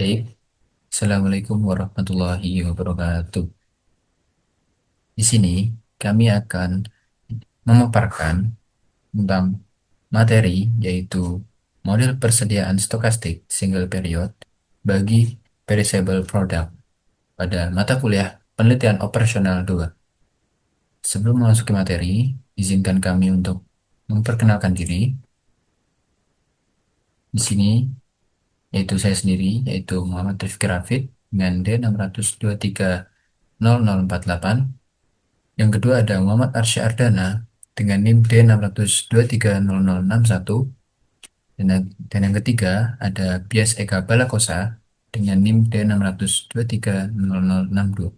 Baik, Assalamualaikum warahmatullahi wabarakatuh. Di sini kami akan memaparkan tentang materi yaitu model persediaan stokastik single period bagi perishable product pada mata kuliah Penelitian Operasional 2. Sebelum memasuki materi, izinkan kami untuk memperkenalkan diri. Di sini yaitu saya sendiri, yaitu Muhammad Rifki Rafid dengan D6230048. Yang kedua ada Muhammad Arsya Ardana dengan NIM D6230061. Dan yang ketiga ada Bias Eka Balakosa dengan NIM D6230062.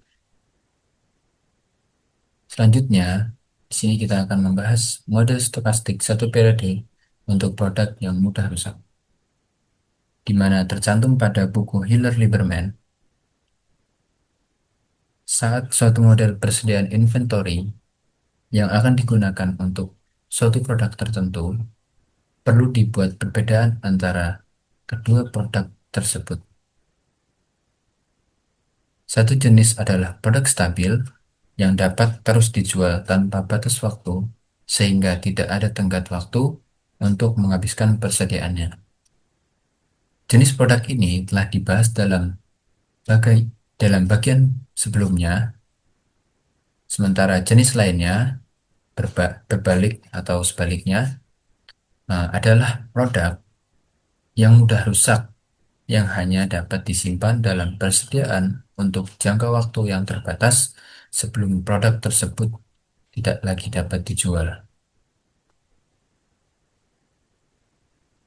Selanjutnya, di sini kita akan membahas model stokastik satu periode untuk produk yang mudah rusak, di mana tercantum pada buku Hiller-Lieberman. Saat suatu model persediaan inventory yang akan digunakan untuk suatu produk tertentu, perlu dibuat perbedaan antara kedua produk tersebut. Satu jenis adalah produk stabil yang dapat terus dijual tanpa batas waktu, sehingga tidak ada tenggat waktu untuk menghabiskan persediaannya. Jenis produk ini telah dibahas dalam bagian sebelumnya, sementara jenis lainnya berbalik atau sebaliknya, adalah produk yang mudah rusak yang hanya dapat disimpan dalam persediaan untuk jangka waktu yang terbatas sebelum produk tersebut tidak lagi dapat dijual.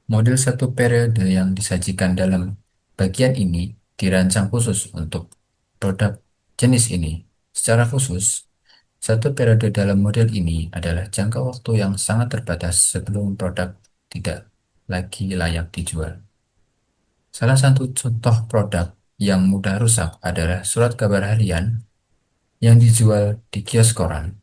Model satu periode yang disajikan dalam bagian ini dirancang khusus untuk produk jenis ini. Secara khusus, satu periode dalam model ini adalah jangka waktu yang sangat terbatas sebelum produk tidak lagi layak dijual. Salah satu contoh produk yang mudah rusak adalah surat kabar harian yang dijual di kios koran.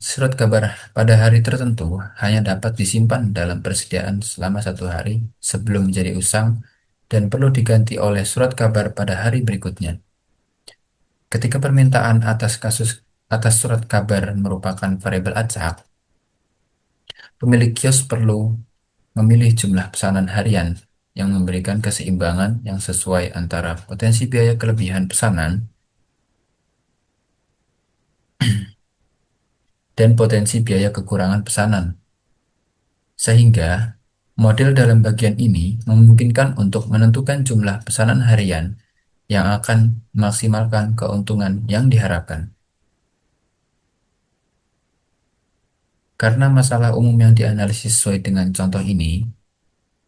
Surat kabar pada hari tertentu hanya dapat disimpan dalam persediaan selama 1 hari sebelum menjadi usang dan perlu diganti oleh surat kabar pada hari berikutnya. Ketika permintaan atas surat kabar merupakan variabel acak, pemilik kios perlu memilih jumlah pesanan harian yang memberikan keseimbangan yang sesuai antara potensi biaya kelebihan pesanan dan potensi biaya kekurangan pesanan. Sehingga model dalam bagian ini memungkinkan untuk menentukan jumlah pesanan harian yang akan memaksimalkan keuntungan yang diharapkan. Karena masalah umum yang dianalisis sesuai dengan contoh ini,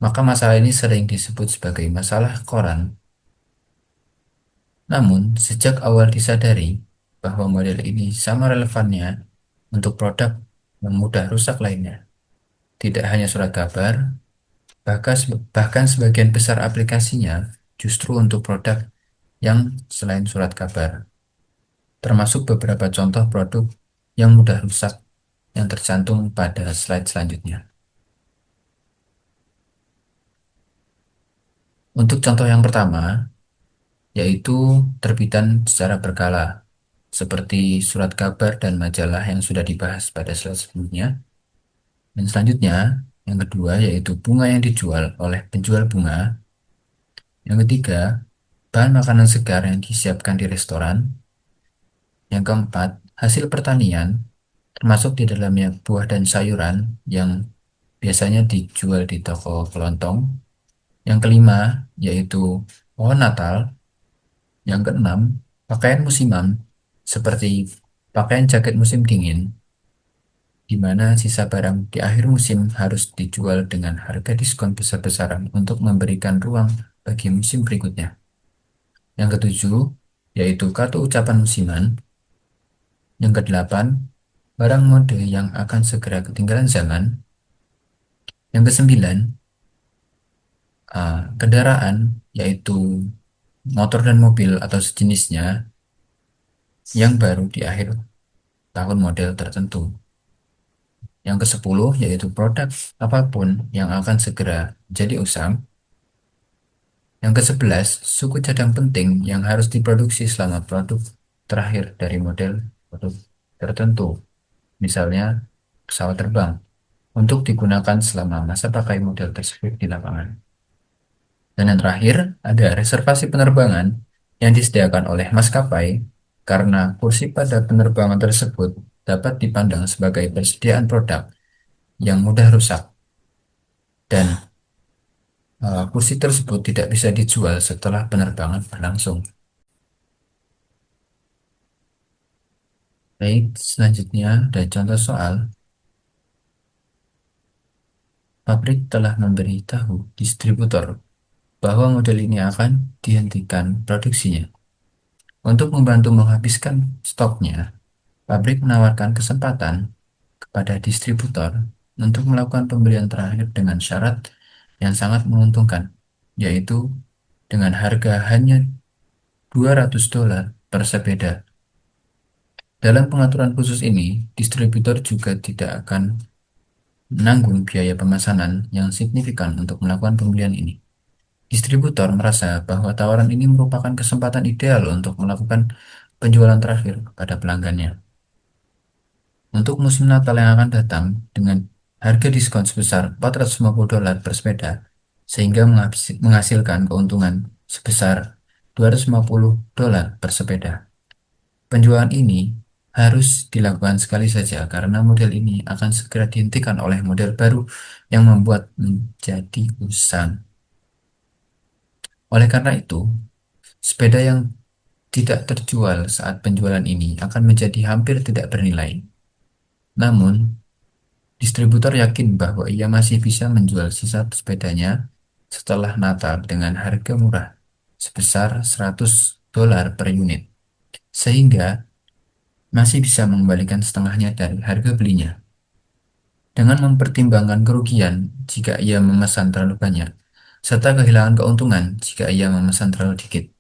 maka masalah ini sering disebut sebagai masalah koran. Namun, sejak awal disadari bahwa model ini sama relevannya untuk produk yang mudah rusak lainnya. Tidak hanya surat kabar, bahkan sebagian besar aplikasinya justru untuk produk yang selain surat kabar, termasuk beberapa contoh produk yang mudah rusak yang tercantum pada slide selanjutnya. Untuk contoh yang pertama, yaitu terbitan secara berkala, seperti surat kabar dan majalah yang sudah dibahas pada slide sebelumnya. Dan selanjutnya, yang kedua yaitu bunga yang dijual oleh penjual bunga. Yang ketiga, bahan makanan segar yang disiapkan di restoran. Yang keempat, hasil pertanian, termasuk di dalamnya buah dan sayuran yang biasanya dijual di toko kelontong. Yang kelima, yaitu pohon Natal. Yang keenam, pakaian musiman, seperti pakaian jaket musim dingin, di mana sisa barang di akhir musim harus dijual dengan harga diskon besar-besaran untuk memberikan ruang bagi musim berikutnya. Yang ketujuh, yaitu kartu ucapan musiman. Yang kedelapan, barang mode yang akan segera ketinggalan zaman. Yang kesembilan, kendaraan, yaitu motor dan mobil atau sejenisnya yang baru di akhir tahun model tertentu. Yang kesepuluh, yaitu produk apapun yang akan segera jadi usang. Yang ke-11, suku cadang penting yang harus diproduksi selama produk terakhir dari model produk tertentu, misalnya pesawat terbang, untuk digunakan selama masa pakai model tersebut di lapangan. Dan yang terakhir, ada reservasi penerbangan yang disediakan oleh maskapai karena kursi pada penerbangan tersebut dapat dipandang sebagai persediaan produk yang mudah rusak dan kursi tersebut tidak bisa dijual setelah penerbangan berlangsung. Baik, selanjutnya ada contoh soal. Pabrik telah memberitahu distributor bahwa model ini akan dihentikan produksinya. Untuk membantu menghabiskan stoknya, pabrik menawarkan kesempatan kepada distributor untuk melakukan pembelian terakhir dengan syarat yang sangat menguntungkan, yaitu dengan harga hanya $200 per sepeda. Dalam pengaturan khusus ini, distributor juga tidak akan menanggung biaya pemesanan yang signifikan untuk melakukan pembelian ini. Distributor merasa bahwa tawaran ini merupakan kesempatan ideal untuk melakukan penjualan terakhir kepada pelanggannya. Untuk musim Natal yang akan datang, dengan harga diskon sebesar $450 per sepeda, sehingga menghasilkan keuntungan sebesar $250 per sepeda. Penjualan ini harus dilakukan sekali saja karena model ini akan segera dihentikan oleh model baru yang membuat menjadi usang. Oleh karena itu, sepeda yang tidak terjual saat penjualan ini akan menjadi hampir tidak bernilai. Namun, distributor yakin bahwa ia masih bisa menjual sisa sepedanya setelah Natal dengan harga murah sebesar $100 per unit, sehingga masih bisa mengembalikan setengahnya dari harga belinya. Dengan mempertimbangkan kerugian jika ia memesan terlalu banyak, serta kehilangan keuntungan jika ia memesan terlalu dikit.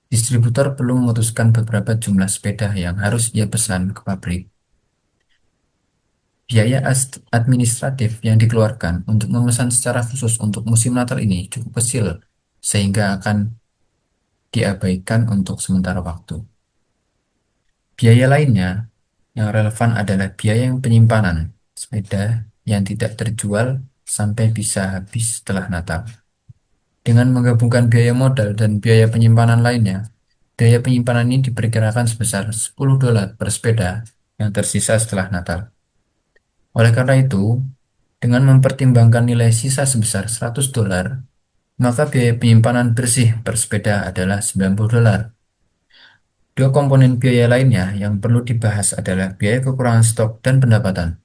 Distributor perlu memutuskan beberapa jumlah sepeda yang harus ia pesan ke pabrik. Biaya administratif yang dikeluarkan untuk memesan secara khusus untuk musim Natal ini cukup kecil, sehingga akan diabaikan untuk sementara waktu. Biaya lainnya yang relevan adalah biaya penyimpanan sepeda yang tidak terjual sampai bisa habis setelah Natal. Dengan menggabungkan biaya modal dan biaya penyimpanan lainnya, biaya penyimpanan ini diperkirakan sebesar $10 per sepeda yang tersisa setelah Natal. Oleh karena itu, dengan mempertimbangkan nilai sisa sebesar $100, maka biaya penyimpanan bersih per sepeda adalah $90. Dua komponen biaya lainnya yang perlu dibahas adalah biaya kekurangan stok dan pendapatan.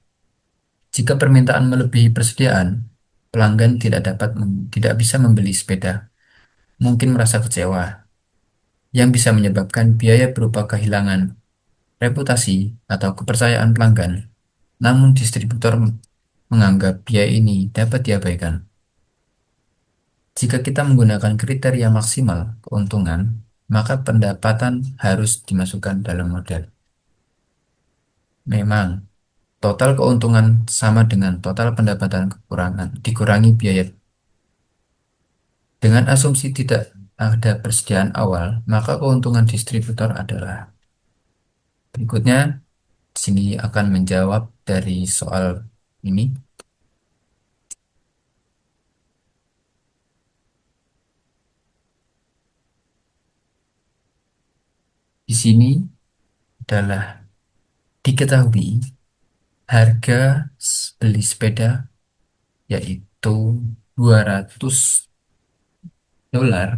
Jika permintaan melebihi persediaan, pelanggan tidak bisa membeli sepeda, mungkin merasa kecewa, yang bisa menyebabkan biaya berupa kehilangan reputasi atau kepercayaan pelanggan. Namun distributor menganggap biaya ini dapat diabaikan. Jika kita menggunakan kriteria maksimal keuntungan, maka pendapatan harus dimasukkan dalam model. Memang, total keuntungan sama dengan total pendapatan kekurangan dikurangi biaya. Dengan asumsi tidak ada persediaan awal, maka keuntungan distributor adalah berikutnya. Di sini akan menjawab dari soal ini. Di sini adalah diketahui harga beli sepeda yaitu $200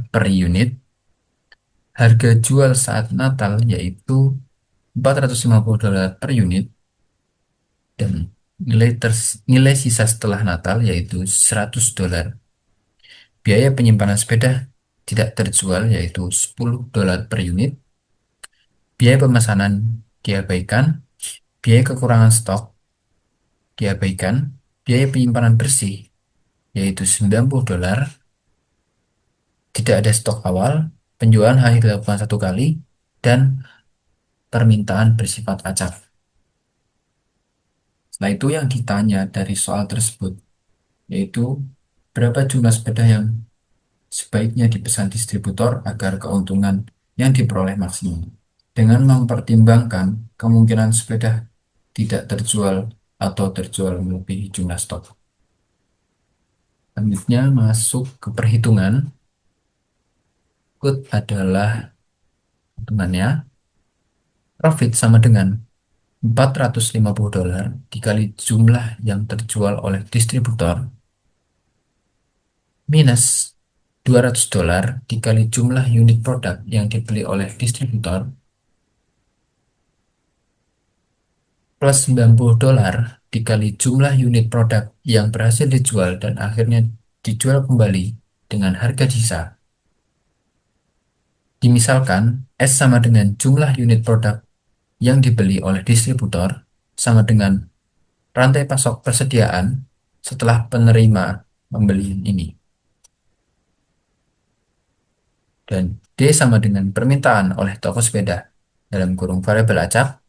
per unit. Harga jual saat Natal yaitu $450 per unit dan nilai sisa setelah Natal yaitu $100. Biaya penyimpanan sepeda tidak terjual yaitu $10 per unit. Biaya pemesanan diabaikan, biaya kekurangan stok diabaikan, biaya penyimpanan bersih yaitu $90, tidak ada stok awal, penjualan hanya dilakukan satu kali, dan permintaan bersifat acak. Setelah itu yang ditanya dari soal tersebut yaitu berapa jumlah sepeda yang sebaiknya dipesan distributor agar keuntungan yang diperoleh maksimal. Dengan mempertimbangkan kemungkinan sepeda tidak terjual atau terjual melebihi jumlah stok. Selanjutnya masuk ke perhitungan. Berikut adalah hitungannya. Profit sama dengan $450 dikali jumlah yang terjual oleh distributor minus $200 dikali jumlah unit produk yang dibeli oleh distributor plus $90 dikali jumlah unit produk yang berhasil dijual dan akhirnya dijual kembali dengan harga sisa. Dimisalkan S sama dengan jumlah unit produk yang dibeli oleh distributor sama dengan rantai pasok persediaan setelah penerima pembelian ini. Dan D sama dengan permintaan oleh toko sepeda dalam kurung variabel acak,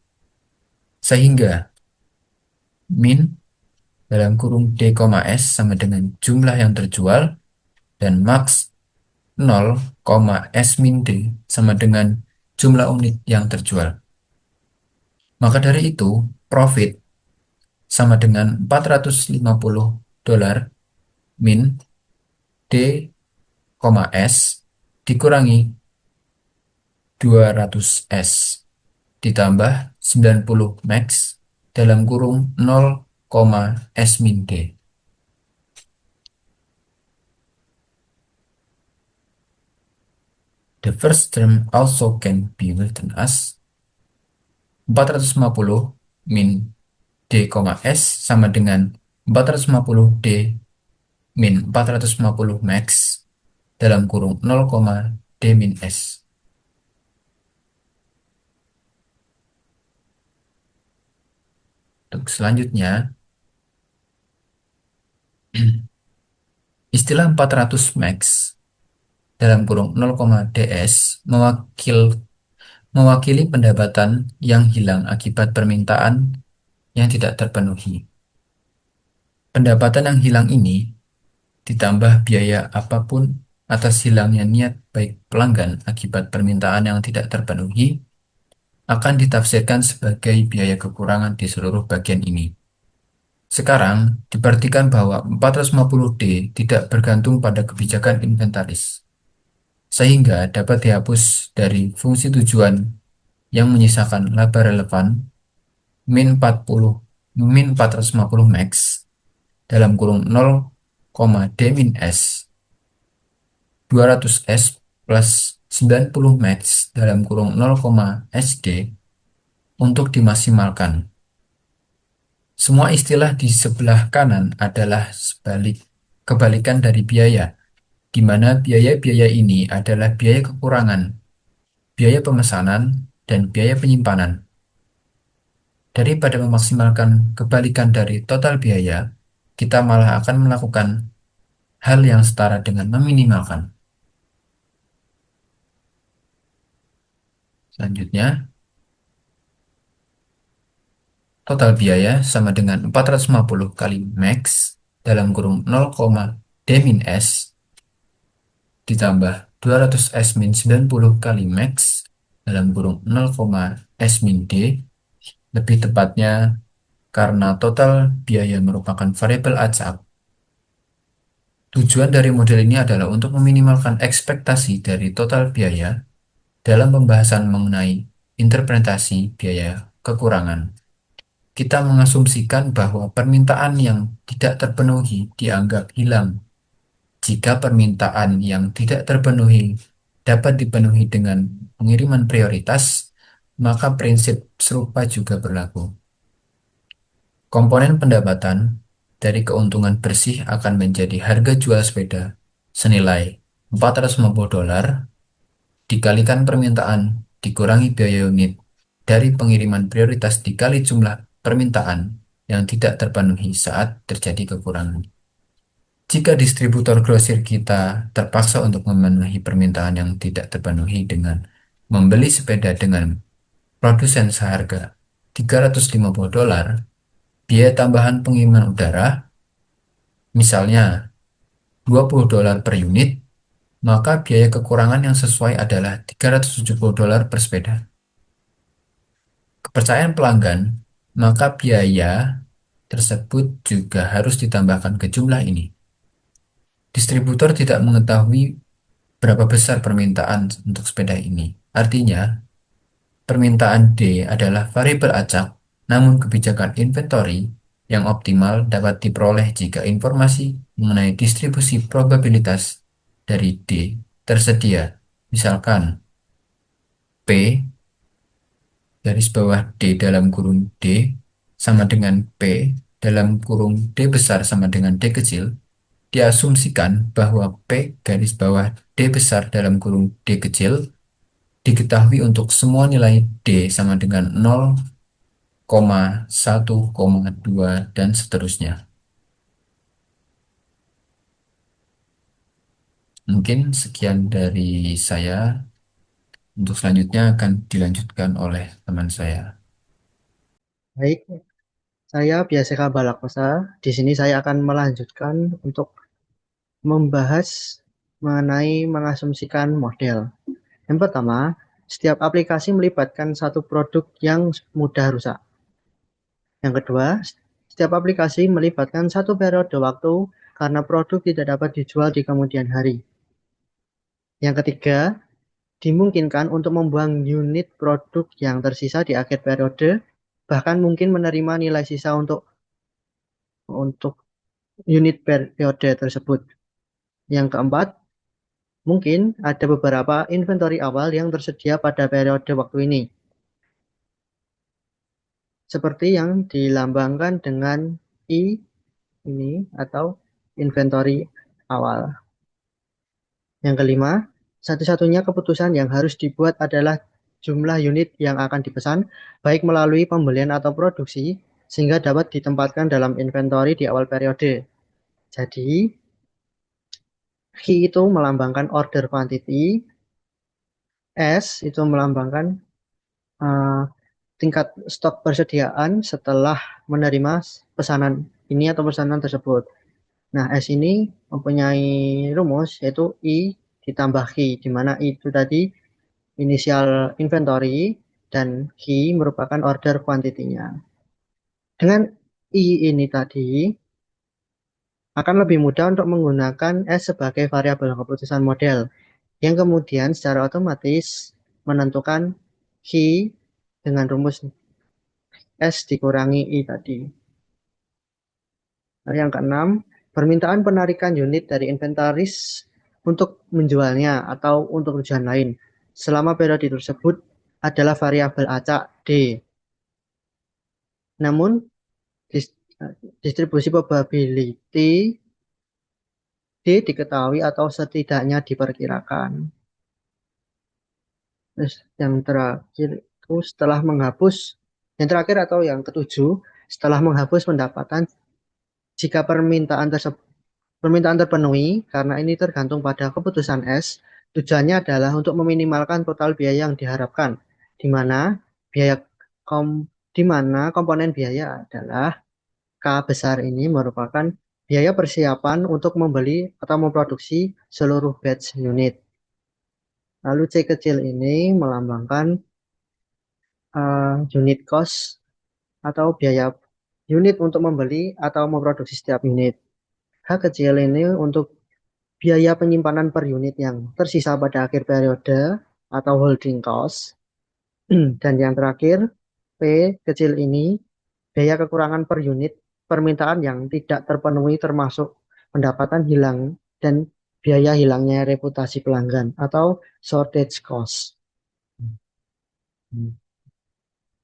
sehingga min dalam kurung D, S sama dengan jumlah yang terjual dan max 0, S min D sama dengan jumlah unit yang terjual. Maka dari itu, profit sama dengan $450 min D, S dikurangi 200S ditambah 90 max dalam kurung 0, S min D. The first term also can be written as 450 min D, S sama dengan 450 D min 450 max dalam kurung 0, D min S. Untuk selanjutnya, istilah 400 max dalam kurung 0, ds mewakili pendapatan yang hilang akibat permintaan yang tidak terpenuhi. Pendapatan yang hilang ini ditambah biaya apapun atas hilangnya niat baik pelanggan akibat permintaan yang tidak terpenuhi akan ditafsirkan sebagai biaya kekurangan di seluruh bagian ini. Sekarang, diperhatikan bahwa 450D tidak bergantung pada kebijakan inventaris, sehingga dapat dihapus dari fungsi tujuan yang menyisakan laba relevan min 450 max dalam kurung 0, D min S 200S plus 90 max dalam kurung 0, SD untuk dimaksimalkan. Semua istilah di sebelah kanan adalah kebalikan dari biaya, di mana biaya-biaya ini adalah biaya kekurangan, biaya pemesanan, dan biaya penyimpanan. Daripada memaksimalkan kebalikan dari total biaya, kita malah akan melakukan hal yang setara dengan meminimalkan. Selanjutnya, total biaya sama dengan 450 kali max dalam kurung 0, D min S ditambah 200S min 90 kali max dalam kurung 0, S min D, lebih tepatnya karena total biaya merupakan variabel acak. Tujuan dari model ini adalah untuk meminimalkan ekspektasi dari total biaya dalam pembahasan mengenai interpretasi biaya kekurangan. Kita mengasumsikan bahwa permintaan yang tidak terpenuhi dianggap hilang. Jika permintaan yang tidak terpenuhi dapat dipenuhi dengan pengiriman prioritas, maka prinsip serupa juga berlaku. Komponen pendapatan dari keuntungan bersih akan menjadi harga jual sepeda senilai $450 dikalikan permintaan dikurangi biaya unit dari pengiriman prioritas dikali jumlah permintaan yang tidak terpenuhi saat terjadi kekurangan. Jika distributor grosir kita terpaksa untuk memenuhi permintaan yang tidak terpenuhi dengan membeli sepeda dengan produsen seharga $350, biaya tambahan pengiriman udara, misalnya $20 per unit, maka biaya kekurangan yang sesuai adalah $370 per sepeda. Kepercayaan pelanggan, maka biaya tersebut juga harus ditambahkan ke jumlah ini. Distributor tidak mengetahui berapa besar permintaan untuk sepeda ini. Artinya, permintaan D adalah variabel acak, namun kebijakan inventory yang optimal dapat diperoleh jika informasi mengenai distribusi probabilitas dari D tersedia. Misalkan, P garis bawah D dalam kurung D sama dengan P dalam kurung D besar sama dengan D kecil, diasumsikan bahwa P garis bawah D besar dalam kurung D kecil diketahui untuk semua nilai D sama dengan 0,1,2 dan seterusnya. Mungkin sekian dari saya. Untuk selanjutnya akan dilanjutkan oleh teman saya. Baik, saya Biaseka Balakosa. Di sini saya akan melanjutkan untuk membahas mengenai mengasumsikan model. Yang pertama, setiap aplikasi melibatkan satu produk yang mudah rusak. Yang kedua, setiap aplikasi melibatkan satu periode waktu karena produk tidak dapat dijual di kemudian hari. Yang ketiga, dimungkinkan untuk membuang unit produk yang tersisa di akhir periode, bahkan mungkin menerima nilai sisa untuk unit periode tersebut. Yang keempat, mungkin ada beberapa inventory awal yang tersedia pada periode waktu ini, seperti yang dilambangkan dengan I ini atau inventory awal. Yang kelima, satu-satunya keputusan yang harus dibuat adalah jumlah unit yang akan dipesan, baik melalui pembelian atau produksi, sehingga dapat ditempatkan dalam inventory di awal periode. Jadi, Q itu melambangkan order quantity, S itu melambangkan eh, tingkat stok persediaan setelah menerima pesanan ini atau pesanan tersebut. Nah, S ini mempunyai rumus yaitu I ditambah Q, di mana I itu tadi inisial inventory dan Q merupakan order quantity-nya. Dengan I ini tadi akan lebih mudah untuk menggunakan S sebagai variabel keputusan model yang kemudian secara otomatis menentukan Q dengan rumus S dikurangi I tadi. Nah, yang keenam, permintaan penarikan unit dari inventaris untuk menjualnya atau untuk tujuan lain selama periode tersebut adalah variabel acak D. Namun, distribusi probability D diketahui atau setidaknya diperkirakan. Terus yang terakhir itu setelah menghapus, yang terakhir atau yang ketujuh, setelah menghapus pendapatan jika permintaan terpenuhi, karena ini tergantung pada keputusan S, tujuannya adalah untuk meminimalkan total biaya yang diharapkan, di mana biaya kom, di mana komponen biaya adalah K besar ini merupakan biaya persiapan untuk membeli atau memproduksi seluruh batch unit. Lalu C kecil ini melambangkan unit cost atau biaya unit untuk membeli atau memproduksi setiap unit. H kecil ini untuk biaya penyimpanan per unit yang tersisa pada akhir periode atau holding cost. Dan yang terakhir, P kecil ini biaya kekurangan per unit permintaan yang tidak terpenuhi termasuk pendapatan hilang dan biaya hilangnya reputasi pelanggan atau shortage cost.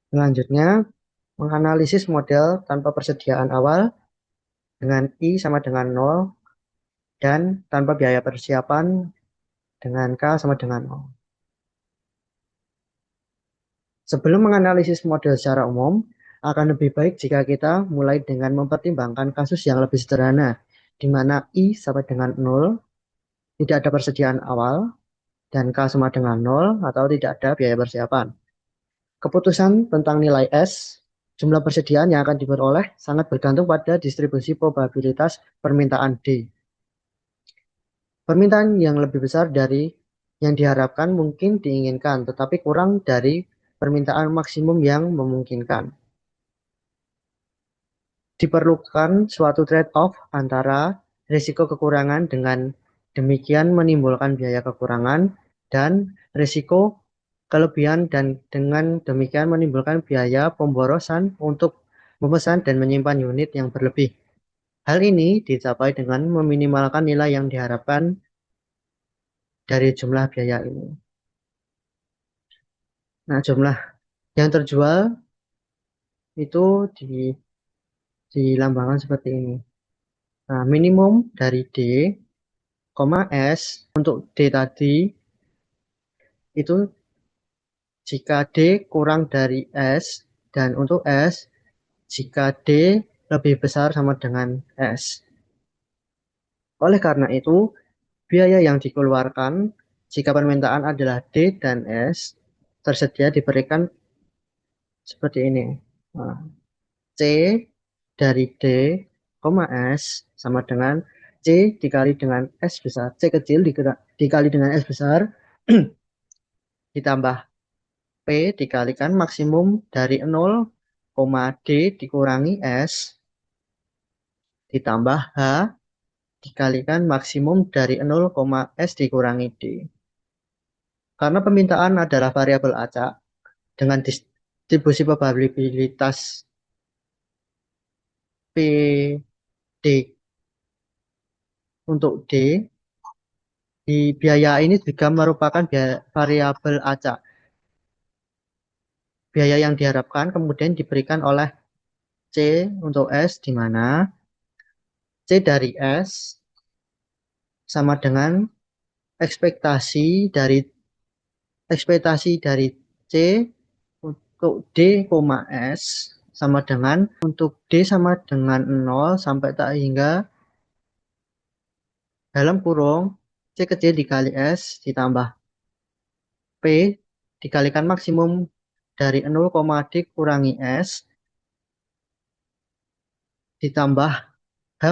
Selanjutnya, menganalisis model tanpa persediaan awal dengan I sama dengan 0 dan tanpa biaya persiapan dengan K sama dengan 0. Sebelum menganalisis model secara umum, akan lebih baik jika kita mulai dengan mempertimbangkan kasus yang lebih sederhana, di mana I sama dengan 0, tidak ada persediaan awal, dan K sama dengan 0 atau tidak ada biaya persiapan. Keputusan tentang nilai S, jumlah persediaan yang akan diperoleh sangat bergantung pada distribusi probabilitas permintaan D. Permintaan yang lebih besar dari yang diharapkan mungkin diinginkan, tetapi kurang dari permintaan maksimum yang memungkinkan. Diperlukan suatu trade-off antara risiko kekurangan dengan demikian menimbulkan biaya kekurangan dan risiko kelebihan dan dengan demikian menimbulkan biaya pemborosan untuk memesan dan menyimpan unit yang berlebih. Hal ini dicapai dengan meminimalkan nilai yang diharapkan dari jumlah biaya ini. Nah, jumlah yang terjual itu dilambangkan seperti ini. Nah, minimum dari D, S untuk D tadi itu jika D kurang dari S dan untuk S jika D lebih besar sama dengan S. Oleh karena itu, biaya yang dikeluarkan jika permintaan adalah D dan S tersedia diberikan seperti ini. Nah, C dari D, S sama dengan C dikali dengan S besar. C kecil dikali dengan S besar ditambah P dikalikan maksimum dari 0, D dikurangi S ditambah H dikalikan maksimum dari 0, S dikurangi D. Karena permintaan adalah variabel acak dengan distribusi probabilitas PD untuk D, di biaya ini juga merupakan variabel acak. Biaya yang diharapkan kemudian diberikan oleh C untuk S, di mana C dari S sama dengan ekspektasi dari C untuk D, S sama dengan untuk D sama dengan 0 sampai tak hingga dalam kurung C kecil dikali S ditambah P dikalikan maksimum dari 0, D kurangi S ditambah H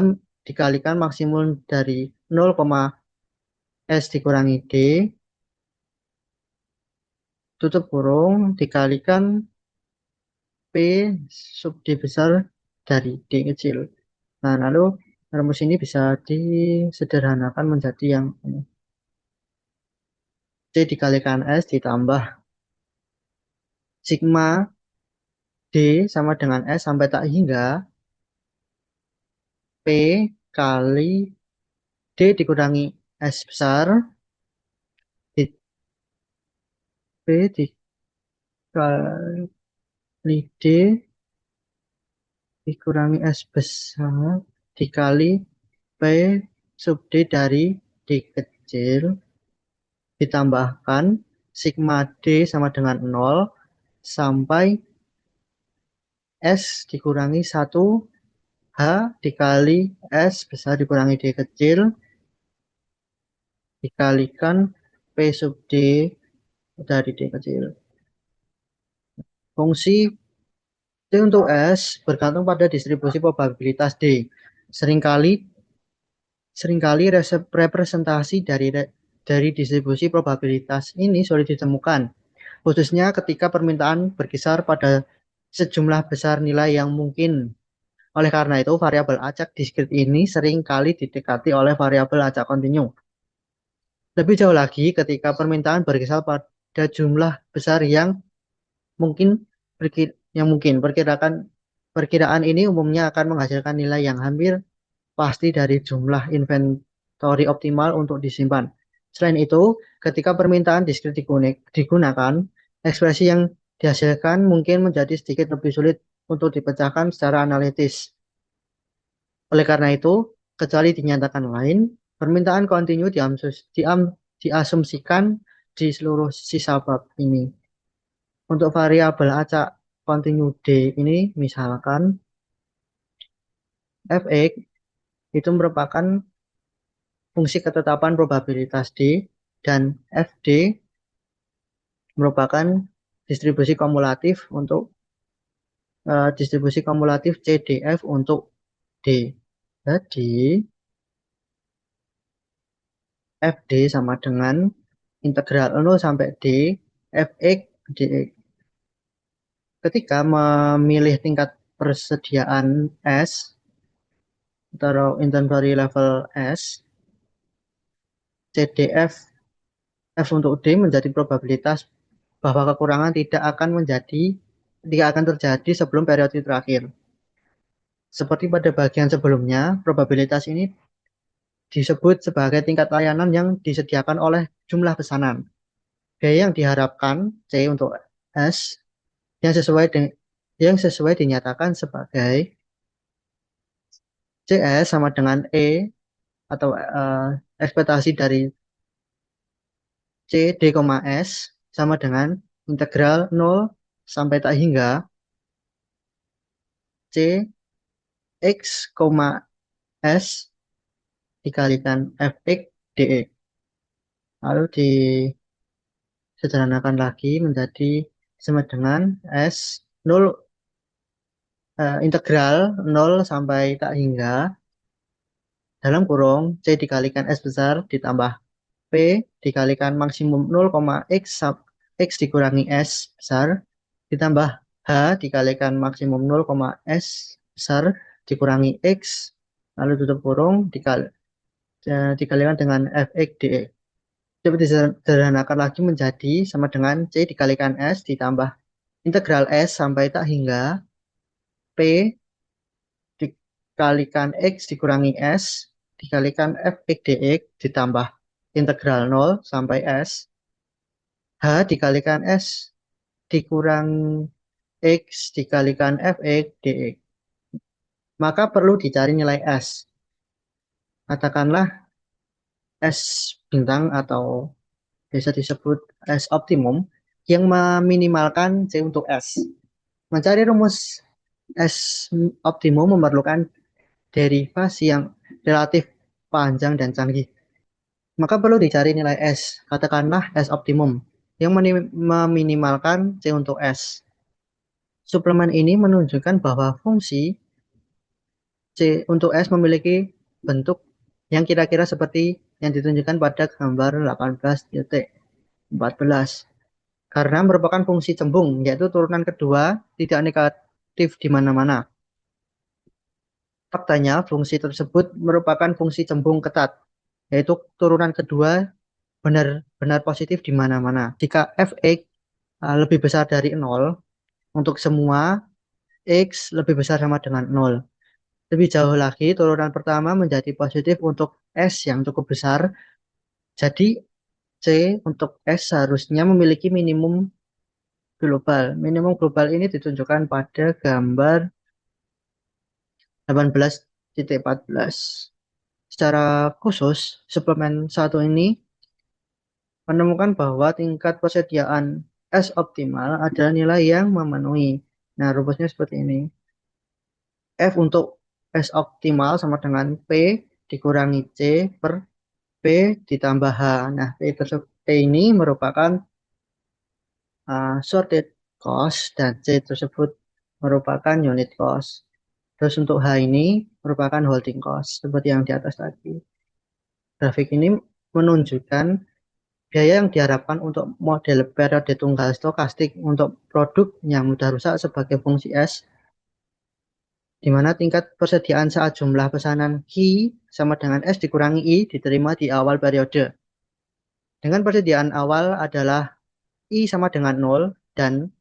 dikalikan maksimum dari 0, S dikurangi D tutup kurung dikalikan P sub D besar dari D kecil. Nah, lalu rumus ini bisa disederhanakan menjadi yang ini. C dikalikan S ditambah sigma D sama dengan S sampai tak hingga P kali D dikurangi S besar di P dikali D dikurangi S besar dikali P sub D dari D kecil ditambahkan sigma D sama dengan 0 sampai S dikurangi 1 H dikali S besar dikurangi D kecil dikalikan P sub D dari D kecil. Fungsi D untuk S bergantung pada distribusi probabilitas D. Seringkali seringkali representasi dari distribusi probabilitas ini sulit ditemukan, khususnya ketika permintaan berkisar pada sejumlah besar nilai yang mungkin. Oleh karena itu, variabel acak diskrit ini sering kali didekati oleh variabel acak kontinu. Lebih jauh lagi, ketika permintaan berkisar pada jumlah besar mungkin perkiraan ini umumnya akan menghasilkan nilai yang hampir pasti dari jumlah inventory optimal untuk disimpan. Selain itu, ketika permintaan diskrit digunakan, ekspresi yang dihasilkan mungkin menjadi sedikit lebih sulit untuk dipecahkan secara analitis. Oleh karena itu, kecuali dinyatakan lain, permintaan kontinu diasumsikan di seluruh sisa bab ini. Untuk variabel acak kontinu D ini, misalkan Fx itu merupakan fungsi ketetapan probabilitas D dan Fd merupakan distribusi kumulatif untuk distribusi kumulatif CDF untuk D. Jadi FD sama dengan integral 0 sampai D Fx dx. Ketika memilih tingkat persediaan S atau inventory level S, CDF F untuk D menjadi probabilitas bahwa kekurangan tidak akan terjadi sebelum periode terakhir. Seperti pada bagian sebelumnya, probabilitas ini disebut sebagai tingkat layanan yang disediakan oleh jumlah pesanan. Biaya yang diharapkan C untuk S yang sesuai dinyatakan sebagai CS sama dengan E atau ekspektasi dari C D, S sama dengan integral 0 sampai tak hingga C X, S dikalikan Fx dx. Lalu disederhanakan lagi menjadi sama dengan S 0 integral 0 sampai tak hingga dalam kurung C dikalikan S besar ditambah P dikalikan maksimum 0, X X dikurangi S besar ditambah H dikalikan maksimum 0, S besar dikurangi X lalu tutup kurung dikalikan dengan Fx dx. Dapat disederhanakan lagi menjadi sama dengan C dikalikan S ditambah integral S sampai tak hingga P dikalikan X dikurangi S dikalikan Fx dx ditambah integral 0 sampai S H dikalikan S dikurang X dikalikan Fx dx. Maka perlu dicari nilai S. Katakanlah S bintang atau biasa disebut S optimum yang meminimalkan C untuk S. Mencari rumus S optimum memerlukan derivasi yang relatif panjang dan canggih. Maka perlu dicari nilai S, katakanlah S optimum, yang meminimalkan C untuk S. Suplemen ini menunjukkan bahwa fungsi C untuk S memiliki bentuk yang kira-kira seperti yang ditunjukkan pada gambar 18.14 karena merupakan fungsi cembung, yaitu turunan kedua tidak negatif di mana-mana. Faktanya, fungsi tersebut merupakan fungsi cembung ketat, yaitu turunan kedua benar-benar positif di mana-mana. Jika fx lebih besar dari 0, untuk semua x lebih besar sama dengan 0. Lebih jauh lagi, turunan pertama menjadi positif untuk S yang cukup besar. Jadi, C untuk S seharusnya memiliki minimum global. Minimum global ini ditunjukkan pada gambar 18.14. Secara khusus, suplemen satu ini menemukan bahwa tingkat persediaan S optimal adalah nilai yang memenuhi. Nah, rumusnya seperti ini. F untuk S optimal sama dengan P dikurangi C per P ditambah H. Nah, P ini merupakan sorted cost dan C tersebut merupakan unit cost. Terus untuk H ini merupakan holding cost, seperti yang di atas tadi. Grafik ini menunjukkan biaya yang diharapkan untuk model periode tunggal stokastik untuk produk yang mudah rusak sebagai fungsi S, di mana tingkat persediaan saat jumlah pesanan Q sama dengan S dikurangi I diterima di awal periode. Dengan persediaan awal adalah I sama dengan 0 dan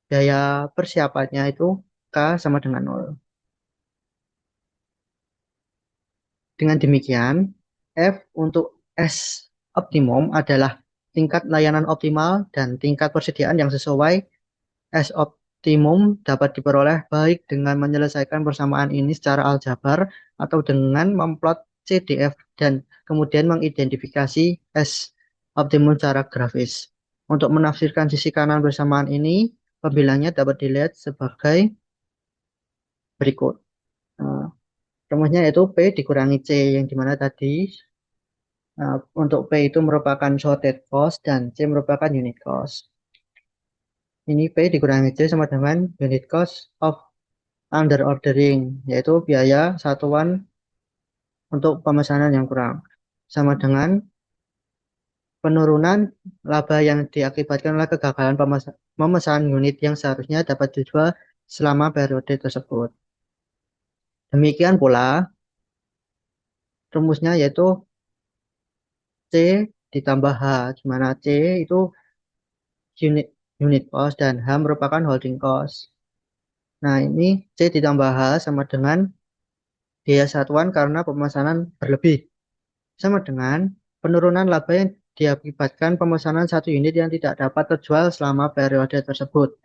biaya persiapannya itu K sama dengan 0. Dengan demikian, F untuk S optimum adalah tingkat layanan optimal dan tingkat persediaan yang sesuai. S optimum dapat diperoleh baik dengan menyelesaikan persamaan ini secara aljabar atau dengan memplot CDF dan kemudian mengidentifikasi S optimum secara grafis. Untuk menafsirkan sisi kanan persamaan ini, pembilangnya dapat dilihat sebagai berikut. Nah, rumusnya yaitu P dikurangi C yang dimana tadi untuk P itu merupakan sorted cost dan C merupakan unit cost. Ini P dikurangi C sama dengan unit cost of under ordering, yaitu biaya satuan untuk pemesanan yang kurang. Sama dengan penurunan laba yang diakibatkan oleh kegagalan pemesanan unit yang seharusnya dapat dijual selama periode tersebut. Demikian pula rumusnya yaitu C ditambah H, di mana C itu unit unit cost dan H merupakan holding cost. Nah, ini C ditambah H sama dengan biaya satuan karena pemesanan berlebih. Sama dengan penurunan laba yang diakibatkan pemesanan satu unit yang tidak dapat terjual selama periode tersebut.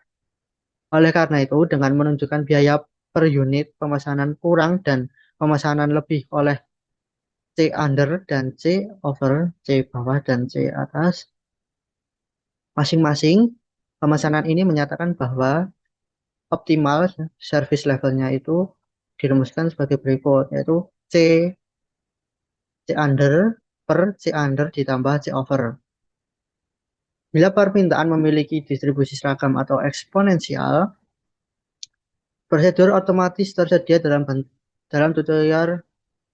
Oleh karena itu, dengan menunjukkan biaya per unit pemesanan kurang dan pemesanan lebih oleh C under dan C over, C bawah dan C atas, masing-masing pemesanan ini menyatakan bahwa optimal service levelnya itu dirumuskan sebagai berikut, yaitu C, C under per C under ditambah C over. Bila permintaan memiliki distribusi seragam atau eksponensial, prosedur otomatis tersedia dalam tutorial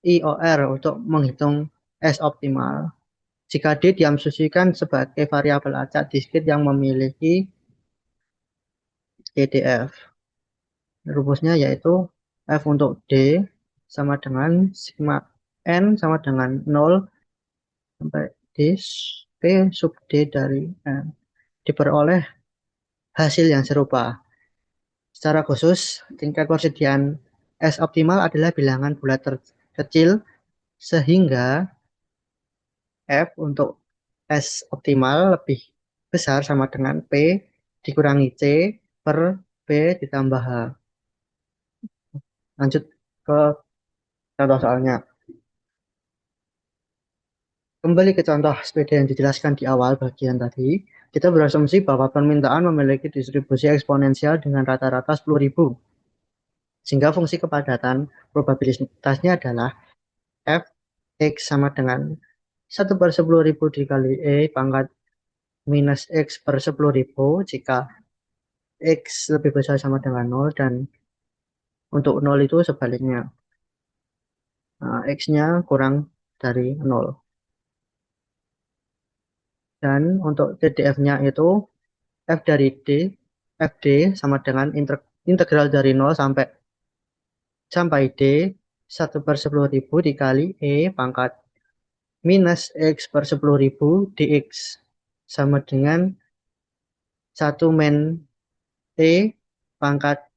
IOR untuk menghitung S optimal. Jika D diasumsikan sebagai variabel acak diskrit yang memiliki EDF. Rumusnya yaitu F untuk D sama dengan sigma N sama dengan 0 sampai D P sub D dari N. Diperoleh hasil yang serupa. Secara khusus, tingkat persediaan S optimal adalah bilangan bulat terkecil sehingga F untuk S optimal lebih besar sama dengan P dikurangi C per B ditambah H. Lanjut ke contoh soalnya. Kembali ke contoh sepeda yang dijelaskan di awal bagian tadi, kita berasumsi bahwa permintaan memiliki distribusi eksponensial dengan rata-rata 10.000. Sehingga fungsi kepadatan probabilitasnya adalah F X sama dengan 1/10.000 dikali E pangkat minus X per 10.000 jika X lebih besar sama dengan 0 dan untuk 0 itu sebaliknya. Nah, X-nya kurang dari 0. Dan untuk TDF-nya itu F dari D, FD sama dengan integral dari 0 sampai D 1/10.000 dikali E pangkat minus X per 10.000 dx sama dengan 1 min E pangkat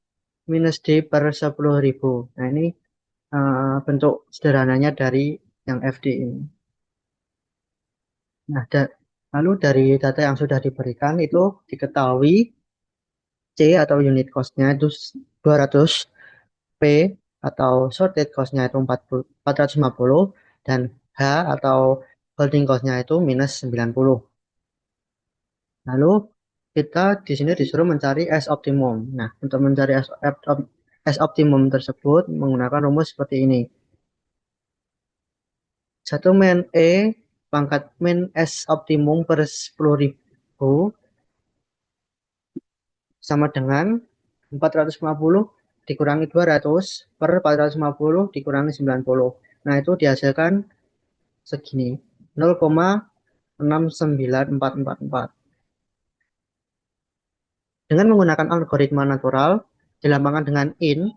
minus D per 10.000. Nah, ini bentuk sederhananya dari yang FD ini. Nah, lalu dari data yang sudah diberikan itu diketahui C atau unit cost-nya itu 200, P atau sorted cost-nya itu 450 dan H atau holding cost-nya itu minus 90. Lalu kita di sini disuruh mencari S optimum. Nah, untuk mencari S optimum tersebut menggunakan rumus seperti ini. 1 min E pangkat min S optimum per 10.000 sama dengan 450 dikurangi 200 per 450 dikurangi 90. Nah, itu dihasilkan segini, 0,69444. Dengan menggunakan algoritma natural, dilambangkan dengan in,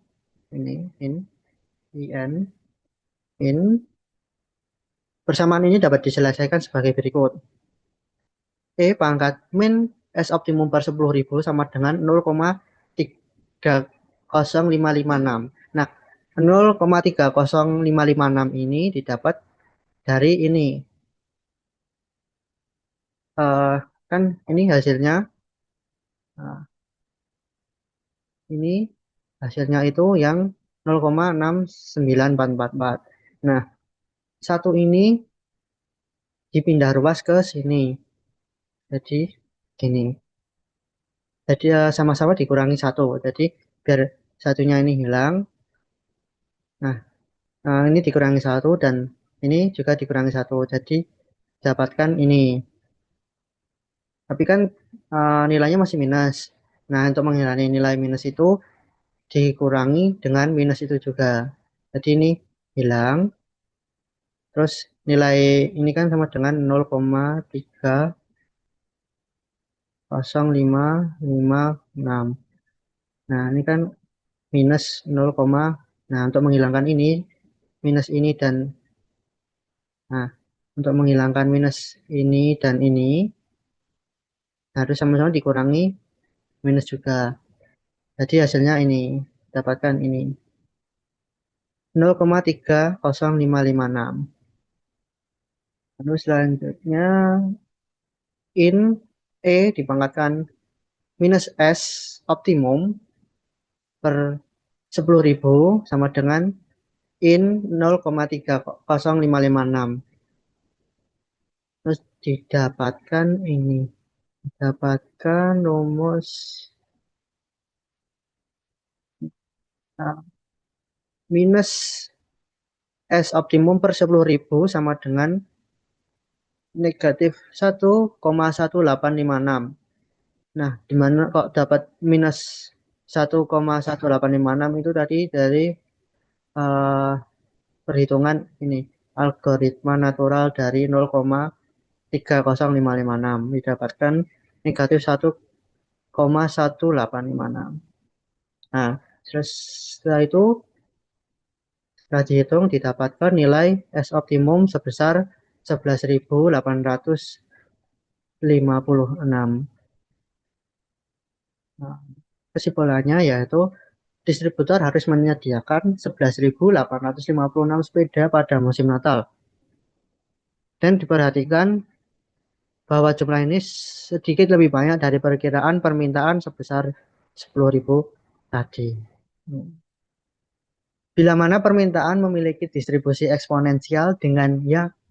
persamaan ini dapat diselesaikan sebagai berikut. E pangkat min S optimum per 10.000 sama dengan 0,30556. Nah, 0,30556 ini didapat dari ini. Eh, kan ini hasilnya, nah, ini hasilnya itu yang 0,69444. Nah, satu ini dipindah ruas ke sini. Jadi gini. Jadi sama-sama dikurangi satu. Jadi biar satunya ini hilang. Nah, ini dikurangi satu dan ini juga dikurangi satu. Jadi dapatkan ini. Tapi kan nilainya masih minus. Nah, untuk menghilangkan nilai minus itu dikurangi dengan minus itu juga. Jadi ini hilang. Terus nilai ini kan sama dengan 0,30556. Nah, ini kan minus 0, nah untuk menghilangkan ini, minus ini dan nah, untuk menghilangkan minus ini dan ini harus sama-sama dikurangi minus juga. Jadi hasilnya ini, dapatkan ini 0,30556. Lalu selanjutnya in E dipangkatkan minus S optimum per 10.000 sama dengan in 0,30556. Terus didapatkan ini, dapatkan rumus minus S optimum per 10.000 sama dengan negatif 1,1856. Nah, di mana kok dapat minus 1,1856 itu tadi dari eh, perhitungan ini algoritma natural dari 0,30556 didapatkan negatif 1,1856. Nah, terus setelah itu setelah dihitung didapatkan nilai S optimum sebesar 11.856. Nah, kesimpulannya yaitu distributor harus menyediakan 11.856 sepeda pada musim Natal. Dan diperhatikan bahwa jumlah ini sedikit lebih banyak dari perkiraan permintaan sebesar 10.000 tadi. Bila mana permintaan memiliki distribusi eksponensial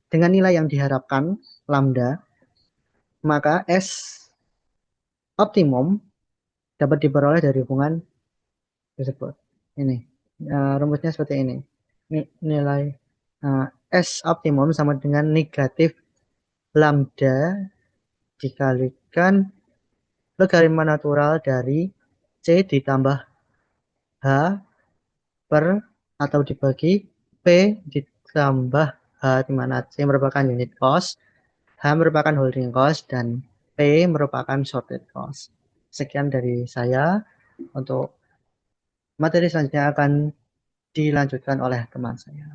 dengan nilai yang diharapkan lambda, maka S optimum dapat diperoleh dari hubungan tersebut. Ini rumusnya seperti ini. Nilai uh, S optimum sama dengan negatif lambda dikalikan logaritma natural dari C ditambah H per atau dibagi P ditambah H di mana C merupakan unit cost, H merupakan holding cost, dan P merupakan sorted cost. Sekian dari saya. Untuk materi selanjutnya akan dilanjutkan oleh teman saya.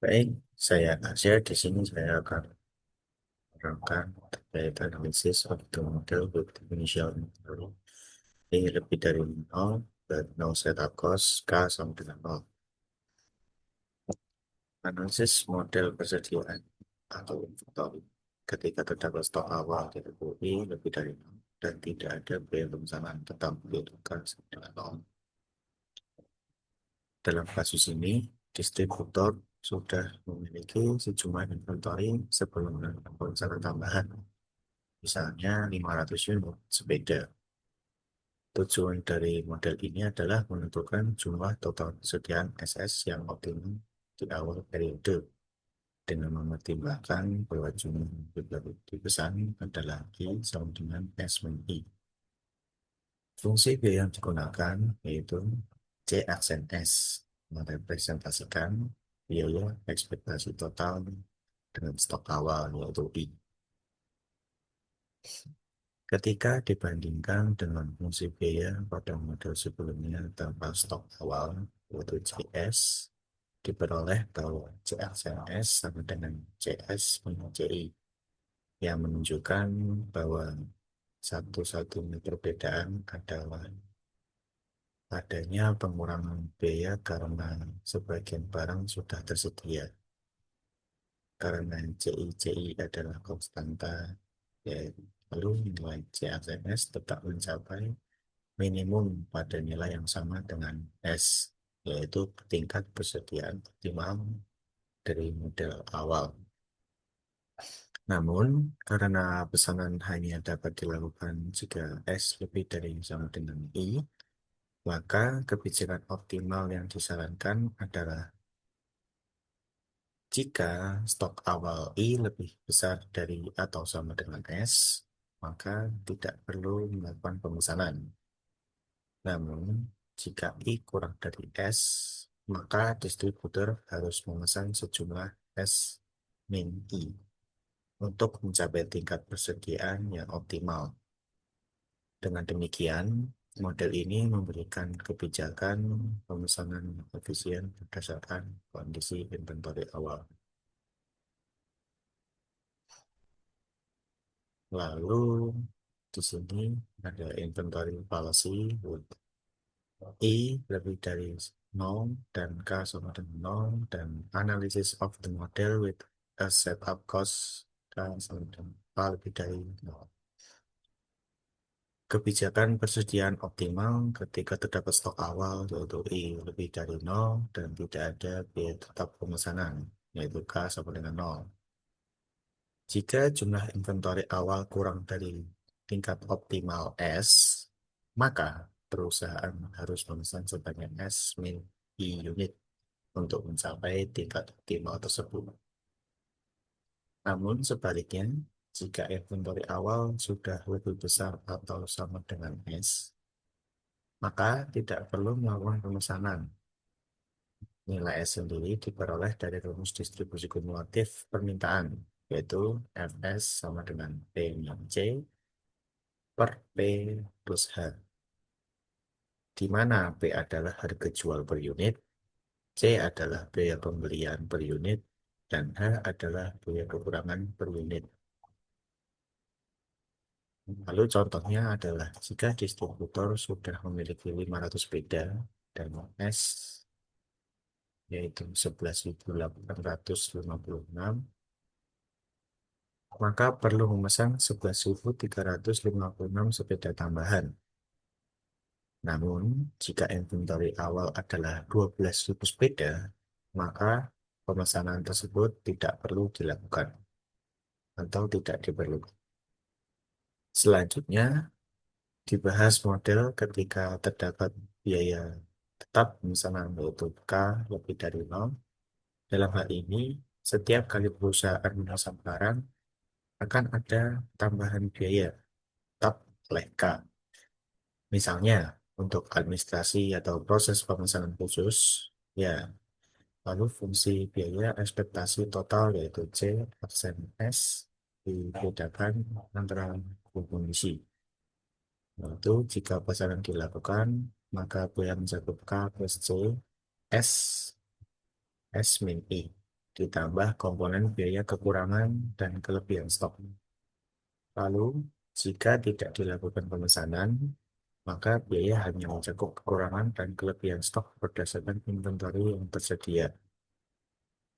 Baik, saya Nasir. Di sini saya akan menerangkan terkait analisis suatu model with initial interval ini lebih dari 0 dan 0 setup cost K sama dengan 0. Analisis model persediaan atau inventory ketika terdapat stok awal dari I lebih dari 0 dan tidak ada biaya pemesanan tetap dihitungkan sama dengan 0. Dalam kasus ini, distributor sudah memiliki sejumlah inventory sebelum melakukan pemesanan tambahan, misalnya 500 unit sepeda. Tujuan dari model ini adalah menentukan jumlah total persediaan SS yang optimum di awal periode dengan mempertimbangkan bahwa jumlah yang dipesan adalah I sama dengan S min I. Fungsi biaya yang digunakan yaitu C aksen S merepresentasikan biaya ekspektasi total dengan stok awal yaitu I. Ketika dibandingkan dengan fungsi biaya pada model sebelumnya tanpa stok awal yaitu CS, diperoleh bahwa C aksen S sama dengan CS minus CI yang menunjukkan bahwa satu-satunya perbedaan adalah adanya pengurangan biaya karena sebagian barang sudah tersedia. Karena CI adalah konstanta, ya, lalu nilai CACS tetap mencapai minimum pada nilai yang sama dengan S, yaitu tingkat persediaan optimal dari model awal. Namun, karena pesanan hanya dapat dilakukan jika S lebih dari sama dengan I, maka kebijakan optimal yang disarankan adalah jika stok awal I lebih besar dari atau sama dengan S, maka tidak perlu melakukan pemesanan. Namun, jika I kurang dari S, maka distributor harus memesan sejumlah S min I untuk mencapai tingkat persediaan yang optimal. Dengan demikian, model ini memberikan kebijakan pemesanan efisien berdasarkan kondisi inventory awal. Lalu di sini ada inventory policy with I lebih dari 0 dan K sama dengan 0 dan analysis of the model with a setup cost K sama dengan K lebih dari 0. Kebijakan persediaan optimal ketika terdapat stok awal yaitu I lebih dari 0 dan tidak ada biaya tetap pemesanan yaitu K sama dengan 0. Jika jumlah inventory awal kurang dari tingkat optimal S, maka perusahaan harus memesan sebanyak S min I unit untuk mencapai tingkat optimal tersebut. Namun sebaliknya, jika inventory awal sudah lebih besar atau sama dengan S, maka tidak perlu melakukan pemesanan. Nilai S sendiri diperoleh dari rumus distribusi kumulatif permintaan, yaitu Fs sama dengan P min C per P plus H, di mana P adalah harga jual per unit, C adalah biaya pembelian per unit, dan H adalah biaya kekurangan per unit. Lalu contohnya adalah jika distributor sudah memiliki 500 beda dan S yaitu 11.856, maka perlu memesan 11.356 sepeda tambahan. Namun, jika inventory awal adalah 12.000 sepeda, maka pemesanan tersebut tidak perlu dilakukan atau tidak diperlukan. Selanjutnya, dibahas model ketika terdapat biaya tetap misalnya yaitu K lebih dari 0. Dalam hal ini, setiap kali perusahaan memesan barang akan ada tambahan biaya tetap oleh K. Misalnya, untuk administrasi atau proses pemesanan khusus, ya, lalu fungsi biaya ekspektasi total yaitu C persen S dibedakan antara kondisi. Yaitu jika pesanan dilakukan, maka biaya mencakup K plus C S S min I ditambah komponen biaya kekurangan dan kelebihan stok. Lalu, jika tidak dilakukan pemesanan, maka biaya hanya mencakup kekurangan dan kelebihan stok berdasarkan inventory yang tersedia.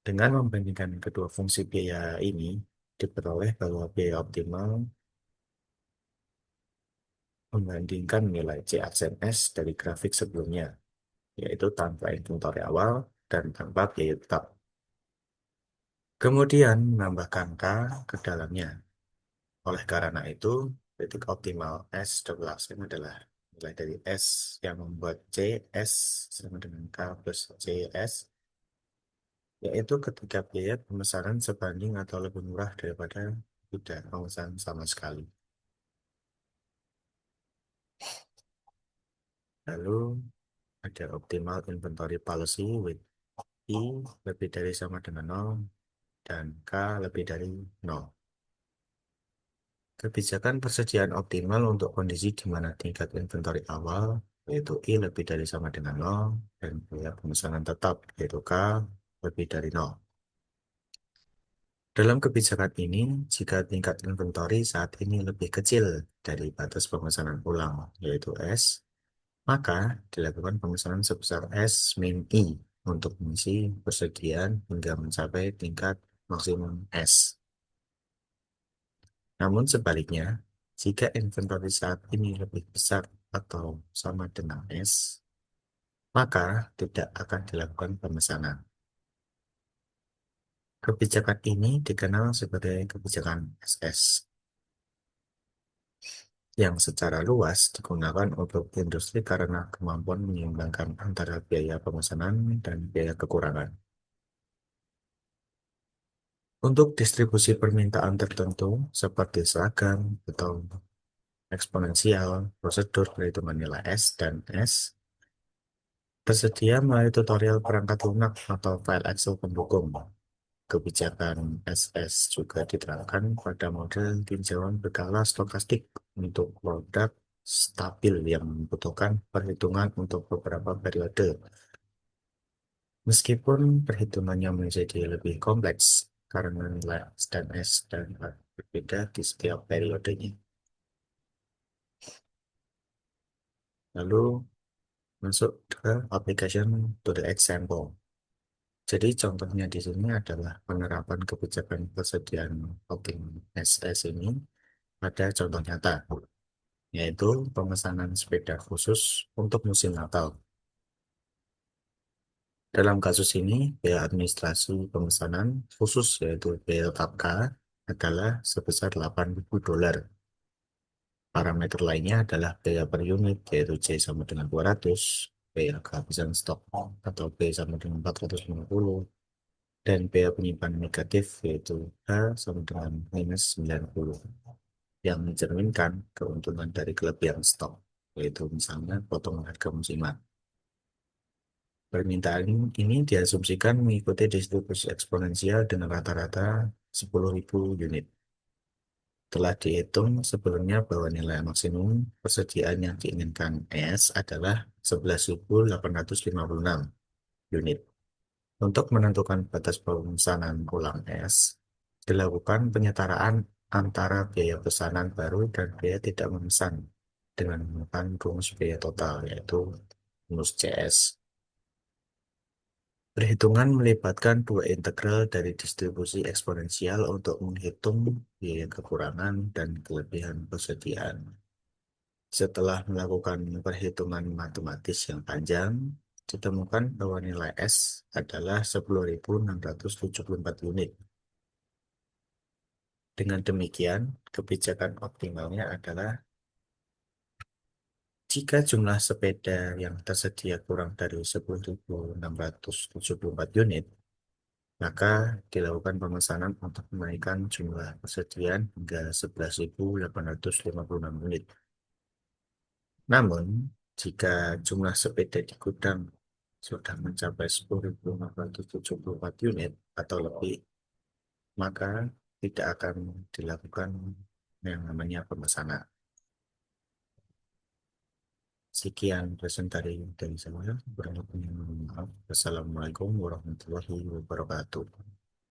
Dengan membandingkan kedua fungsi biaya ini, diperoleh bahwa biaya optimal membandingkan nilai C aksen S dari grafik sebelumnya, yaitu tanpa inventory awal dan tanpa biaya tetap. Kemudian menambahkan K ke dalamnya. Oleh karena itu, titik optimal S double aksen adalah nilai dari S yang membuat CS sama dengan K plus CS, yaitu ketika biaya pemesanan sebanding atau lebih murah daripada tidak pemesanan sama sekali. Lalu ada optimal inventory policy with I lebih dari sama dengan 0 dan K lebih dari 0. Kebijakan persediaan optimal untuk kondisi di mana tingkat inventory awal yaitu I lebih dari sama dengan 0 dan biaya pemesanan tetap yaitu K lebih dari 0. Dalam kebijakan ini, jika tingkat inventory saat ini lebih kecil dari batas pemesanan ulang yaitu S, maka dilakukan pemesanan sebesar S min I untuk mengisi persediaan hingga mencapai tingkat maksimum S. Namun sebaliknya, jika inventory saat ini lebih besar atau sama dengan S, maka tidak akan dilakukan pemesanan. Kebijakan ini dikenal sebagai kebijakan SS, yang secara luas digunakan untuk industri karena kemampuan menyeimbangkan antara biaya pemesanan dan biaya kekurangan. Untuk distribusi permintaan tertentu seperti seragam atau eksponensial, prosedur perhitungan nilai S dan S tersedia melalui tutorial perangkat lunak atau file Excel pendukung. Kebijakan SS juga diterapkan pada model tinjauan berkala stokastik untuk produk stabil yang membutuhkan perhitungan untuk beberapa periode. Meskipun perhitungannya menjadi lebih kompleks karena nilai S dan S dan A berbeda di setiap periodenya. Lalu masuk ke application to the example. Jadi contohnya di sini adalah penerapan kebijakan persediaan voting SS ini pada contoh nyata, yaitu pemesanan sepeda khusus untuk musim Natal. Dalam kasus ini, biaya administrasi pemesanan khusus yaitu biaya tetap K adalah sebesar $8.000. Parameter lainnya adalah biaya per unit yaitu J sama dengan 200, biaya kehabisan stok atau B sama dengan 450, dan biaya penyimpanan negatif yaitu H sama dengan minus 90 yang mencerminkan keuntungan dari kelebihan stok, yaitu misalnya potongan harga musiman. Permintaan ini diasumsikan mengikuti distribusi eksponensial dengan rata-rata 10.000 unit. Telah dihitung sebelumnya bahwa nilai maksimum persediaan yang diinginkan S adalah 11.856 unit. Untuk menentukan batas pemesanan ulang S, dilakukan penyetaraan antara biaya pesanan baru dan biaya tidak memesan dengan menggunakan rumus biaya total, yaitu rumus CS. Perhitungan melibatkan dua integral dari distribusi eksponensial untuk menghitung biaya kekurangan dan kelebihan persediaan. Setelah melakukan perhitungan matematis yang panjang, ditemukan bahwa nilai S adalah 10.674 unit. Dengan demikian, kebijakan optimalnya adalah jika jumlah sepeda yang tersedia kurang dari 10.674 unit, maka dilakukan pemesanan untuk menaikkan jumlah persediaan hingga 11.856 unit. Namun, jika jumlah sepeda di gudang sudah mencapai 10.674 unit atau lebih, maka tidak akan dilakukan yang namanya pemesanan. Sekian presentasi dari saya. Berikutnya, mohon maaf. Wassalamualaikum warahmatullahi wabarakatuh.